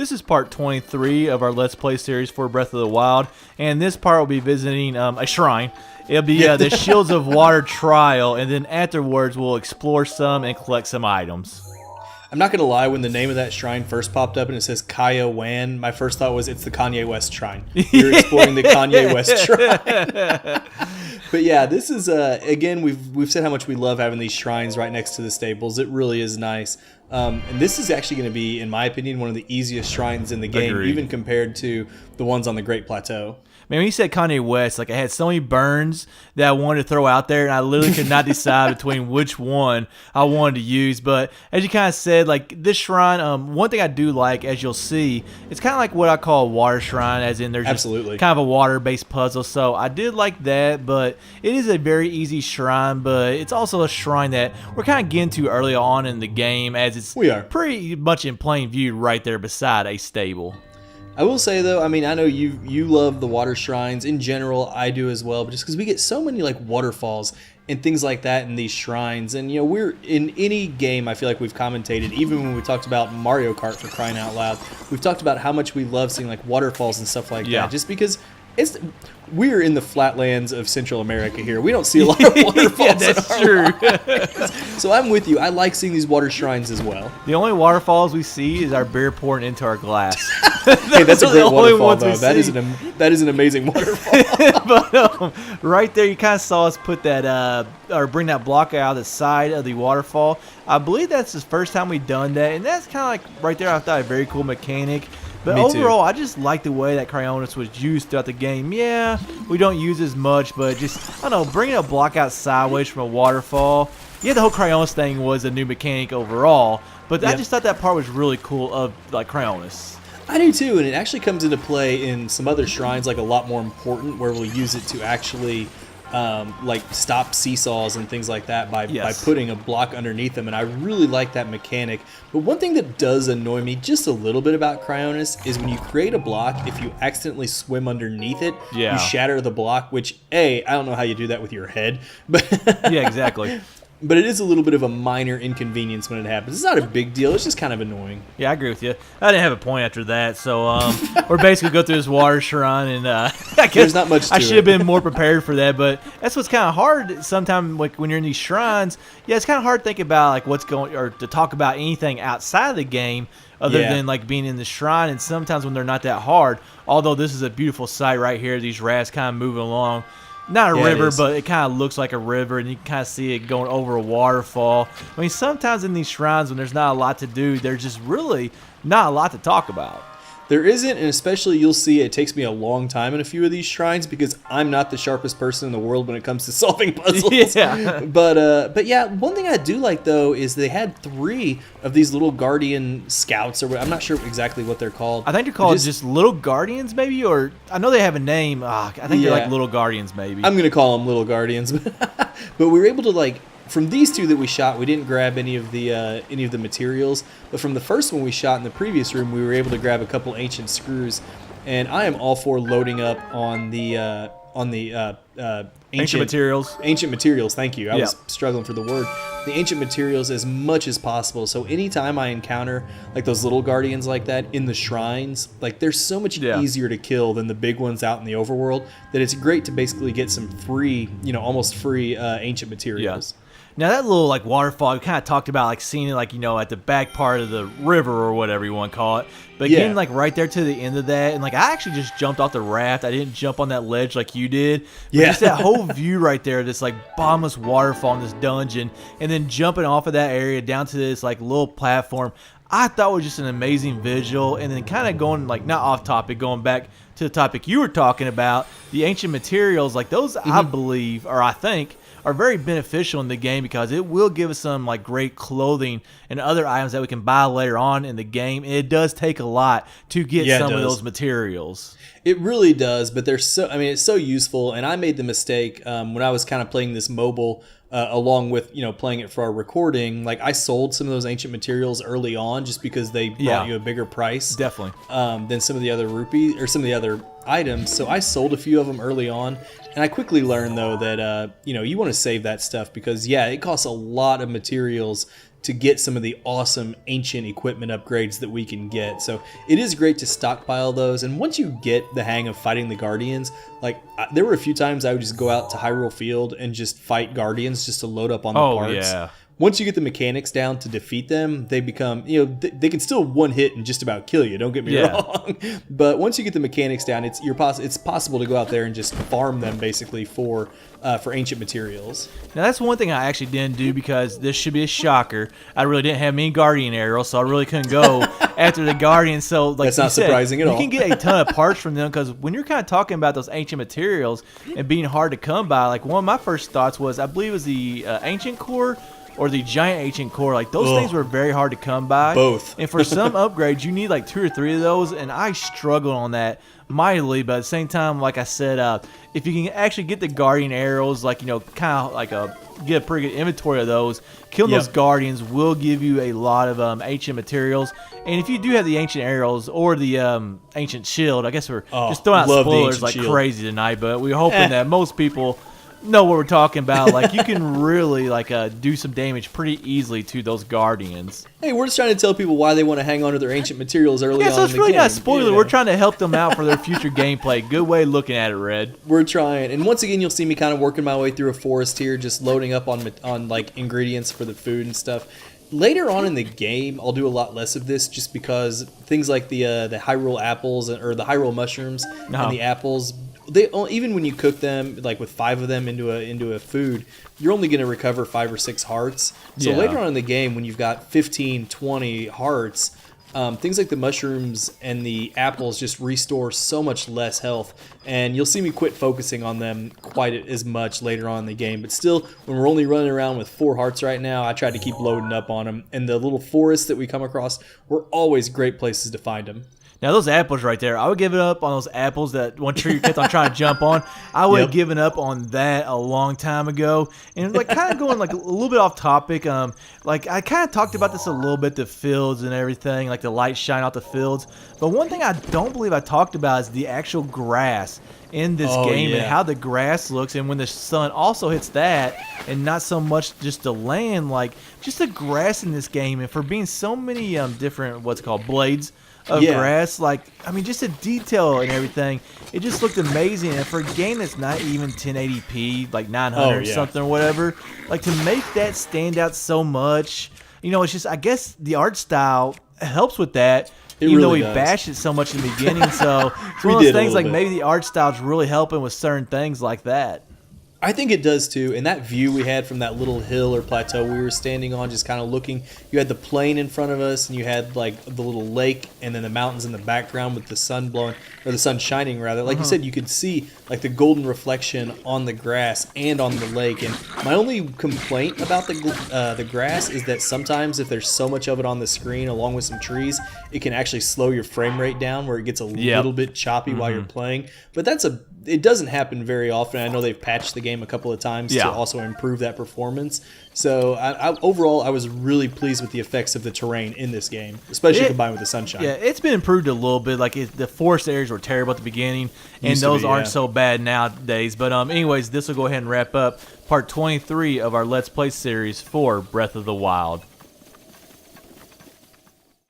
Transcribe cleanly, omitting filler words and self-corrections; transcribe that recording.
this is part 23 of our Let's Play series for Breath of the Wild, and this part will be visiting a shrine. It'll be the Shields of Water trial, and then afterwards we'll explore some and collect some items. I'm not going to lie, when the name of that shrine first popped up and it says Kaya Wan, my first thought was it's the Kanye West shrine. You're exploring the Kanye West shrine. But yeah, this is, again, we've said how much we love having these shrines right next to the stables. It really is nice. And this is actually going to be, in my opinion, one of the easiest shrines in the game, Agreed. even compared to the ones on the Great Plateau. Man, when you said Kanye West, like I had so many burns that I wanted to throw out there, and I literally could not decide between which one I wanted to use. But as you kind of said, like this shrine, one thing I do like, as you'll see, it's kind of like what I call a water shrine, as in there's just kind of a water-based puzzle. So I did like that, but it is a very easy shrine, but it's also a shrine that we're kind of getting to early on in the game, as it's pretty much in plain view right there beside a stable. I will say though, I mean, I know you love the water shrines in general. I do as well, but just because we get so many like waterfalls and things like that in these shrines, and you know, we're in any game. I feel like we've commentated, even when we talked about Mario Kart, for crying out loud, we've talked about how much we love seeing like waterfalls and stuff like that. Just because we're in the flatlands of Central America here. We don't see a lot of waterfalls. That's true. So I'm with you. I like seeing these water shrines as well. The only waterfalls we see is our beer pouring into our glass. Hey, that's a great waterfall, though. That is an amazing waterfall. But right there, you kind of saw us put that or bring that block out of the side of the waterfall. I believe that's the first time we've done that, and that's kind of like right there. I thought a very cool mechanic. But overall, I just like the way that Cryonis was used throughout the game. Yeah, we don't use as much, but just, I don't know, bringing a block out sideways from a waterfall. Yeah, the whole Cryonis thing was a new mechanic overall, but I just thought that part was really cool of like Cryonis. I do too, and it actually comes into play in some other shrines, like a lot more important, where we'll use it to actually like stop seesaws and things like that by putting a block underneath them, and I really like that mechanic. But one thing that does annoy me just a little bit about Cryonis is when you create a block, if you accidentally swim underneath it, you shatter the block, which I don't know how you do that with your head, but yeah, exactly. But it is a little bit of a minor inconvenience when it happens. It's not a big deal. It's just kind of annoying. Yeah, I agree with you. I didn't have a point after that, so we're basically go through this water shrine, and I guess there's not much to I should have been more prepared for that, but that's what's kind of hard sometimes. Like when you're in these shrines, it's kind of hard to think about like what's going, or to talk about anything outside of the game other than like being in the shrine. And sometimes when they're not that hard, although this is a beautiful sight right here, these rafts kind of moving along. Not a river, but it kind of looks like a river, and you can kind of see it going over a waterfall. I mean, sometimes in these shrines, when there's not a lot to do, there's just really not a lot to talk about. There isn't, and especially you'll see it takes me a long time in a few of these shrines because I'm not the sharpest person in the world when it comes to solving puzzles. Yeah. But yeah, one thing I do like though is they had 3 of these little guardian scouts, or I'm not sure exactly what they're called. I think they're called just little guardians, maybe, or I know they have a name. I think they're like little guardians, maybe. I'm gonna call them little guardians, but we were able to like. From these 2 that we shot, we didn't grab any of the materials, but from the first one we shot in the previous room, we were able to grab a couple ancient screws, and I am all for loading up on the ancient materials. Ancient materials, thank you. I was struggling for the word. The ancient materials as much as possible. So anytime I encounter like those little guardians like that in the shrines, like they're so much easier to kill than the big ones out in the overworld, that it's great to basically get some free, almost free ancient materials. Yeah. Now that little like waterfall, we kind of talked about like seeing it like, at the back part of the river or whatever you want to call it. But getting like right there to the end of that, and like I actually just jumped off the raft. I didn't jump on that ledge like you did. But just that whole view right there, this like bottomless waterfall in this dungeon, and then jumping off of that area down to this like little platform, I thought was just an amazing visual. And then kind of going like not off topic, going back to the topic you were talking about, the ancient materials, like those I believe, or I think, are very beneficial in the game because it will give us some like great clothing and other items that we can buy later on in the game. And it does take a lot to get some of those materials. It really does, but they're so, it's so useful. And I made the mistake when I was kind of playing this mobile along with, playing it for our recording. Like I sold some of those ancient materials early on just because they brought you a bigger price. Definitely. Than some of the other rupees or some of the other items. So I sold a few of them early on. And I quickly learned though that, you want to save that stuff because it costs a lot of materials to get some of the awesome ancient equipment upgrades that we can get. So it is great to stockpile those. And once you get the hang of fighting the Guardians, like there were a few times I would just go out to Hyrule Field and just fight Guardians just to load up on the parts. Yeah. Once you get the mechanics down to defeat them, they become, they can still one hit and just about kill you. Don't get me wrong. But once you get the mechanics down, it's possible to go out there and just farm them basically for ancient materials. Now that's one thing I actually didn't do because this should be a shocker. I really didn't have many Guardian arrows, so I really couldn't go after the Guardians. So like that's not surprising at all. You can get a ton of parts from them because when you're kind of talking about those ancient materials and being hard to come by, like one of my first thoughts was I believe it was the ancient core or the giant ancient core. Like those things were very hard to come by. Both. And for some upgrades, you need like 2 or 3 of those, and I struggled on that mightily. But at the same time, like I said, if you can actually get the Guardian arrows, like kind of like get a pretty good inventory of those, killing those Guardians will give you a lot of ancient materials. And if you do have the ancient arrows or the ancient shield, I guess we're just throwing out spoilers like shield. Crazy tonight, but we're hoping that most people know what we're talking about. Like you can really do some damage pretty easily to those Guardians. Hey, we're just trying to tell people why they want to hang on to their ancient materials early on. So it's really not not a spoiler. We're trying to help them out for their future gameplay. Good way of looking at it, Red. We're trying, and once again, you'll see me kind of working my way through a forest here, just loading up on like ingredients for the food and stuff. Later on in the game, I'll do a lot less of this, just because things like the Hyrule apples or the Hyrule mushrooms and the apples. Even when you cook them, like with 5 of them into a food, you're only going to recover 5 or 6 hearts. So later on in the game, when you've got 15, 20 hearts, things like the mushrooms and the apples just restore so much less health. And you'll see me quit focusing on them quite as much later on in the game. But still, when we're only running around with 4 hearts right now, I try to keep loading up on them. And the little forests that we come across were always great places to find them. Now, those apples right there, I would give it up on those apples that one tree you kept on trying to jump on. I would have given up on that a long time ago. And like kind of going like a little bit off topic, like I kind of talked about this a little bit, the fields and everything, like the light shine off the fields. But one thing I don't believe I talked about is the actual grass in this game and how the grass looks. And when the sun also hits that and not so much just the land, like just the grass in this game. And for being so many different, what's it called, blades of grass, like I mean just the detail and everything, it just looked amazing. And for a game that's not even 1080p, like 900 something or whatever, like to make that stand out so much, it's just, I guess the art style helps with that. Even though we bashed it so much in the beginning, so it's one of those things like maybe the art style's really helping with certain things like that. I think it does too. And that view we had from that little hill or plateau we were standing on, just kind of looking, you had the plain in front of us, and you had like the little lake, and then the mountains in the background with the sun blowing, or the sun shining rather. Like you said, you could see like the golden reflection on the grass and on the lake. And my only complaint about the grass is that sometimes if there's so much of it on the screen along with some trees, it can actually slow your frame rate down where it gets a little bit choppy while you're playing. But it doesn't happen very often. I know they've patched the game a couple of times to also improve that performance. So overall, I was really pleased with the effects of the terrain in this game, especially combined with the sunshine. Yeah, it's been improved a little bit. Like the forest areas were terrible at the beginning, and those aren't so bad nowadays. But anyways, this will go ahead and wrap up part 23 of our Let's Play series for Breath of the Wild.